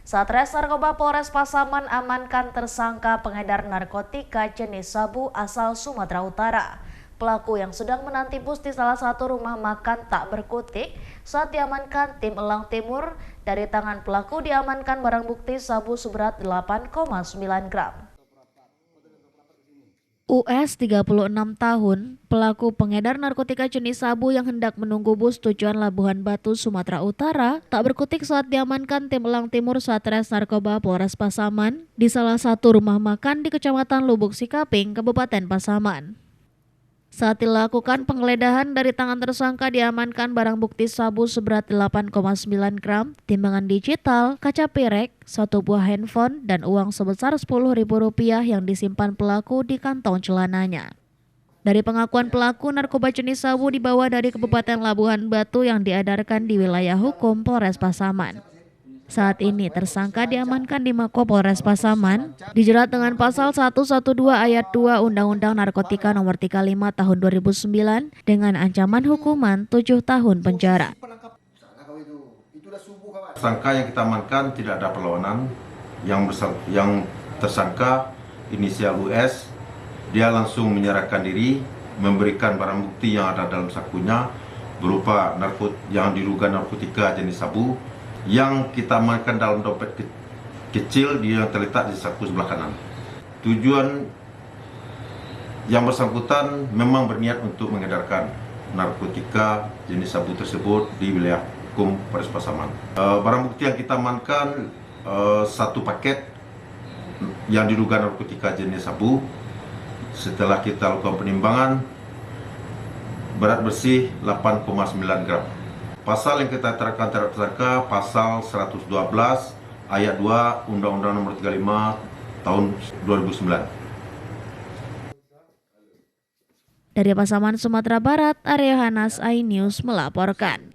Satres Narkoba Polres Pasaman amankan tersangka pengedar narkotika jenis sabu asal Sumatera Utara. Pelaku yang sedang menanti bus di salah satu rumah makan tak berkutik saat diamankan tim Elang Timur. Dari tangan pelaku diamankan barang bukti sabu seberat 8,9 gram. US 36 tahun, pelaku pengedar narkotika jenis sabu yang hendak menunggu bus tujuan Labuhan Batu, Sumatera Utara, tak berkutik saat diamankan tim Elang Timur Satres Narkoba Polres Pasaman di salah satu rumah makan di Kecamatan Lubuk Sikaping, Kabupaten Pasaman. Saat dilakukan penggeledahan, dari tangan tersangka diamankan barang bukti sabu seberat 8,9 gram, timbangan digital, kaca pirek, satu buah handphone, dan uang sebesar Rp10.000 yang disimpan pelaku di kantong celananya. Dari pengakuan pelaku, narkoba jenis sabu dibawa dari Kabupaten Labuhan Batu yang diedarkan di wilayah hukum Polres Pasaman. Saat ini tersangka diamankan di Mako Polres Pasaman, dijerat dengan pasal 112 ayat 2 Undang-Undang Narkotika Nomor 35 Tahun 2009 dengan ancaman hukuman 7 tahun penjara. Tersangka yang kita amankan tidak ada perlawanan. Yang tersangka inisial US, dia langsung menyerahkan diri, memberikan barang bukti yang ada dalam sakunya berupa yang diduga narkotika jenis sabu yang kita amankan dalam dompet kecil yang terletak di saku sebelah kanan. Tujuan yang bersangkutan memang berniat untuk mengedarkan narkotika jenis sabu tersebut di wilayah hukum Polres Pasaman. Barang bukti yang kita amankan satu paket yang diduga narkotika jenis sabu. Setelah kita lakukan penimbangan, berat bersih 8,9 gram. Pasal yang kita terapkan terhadap tersangka pasal 112 ayat 2 Undang-Undang Nomor 35 Tahun 2009. Dari Pasaman, Sumatera Barat, Arya Hanas, iNews melaporkan.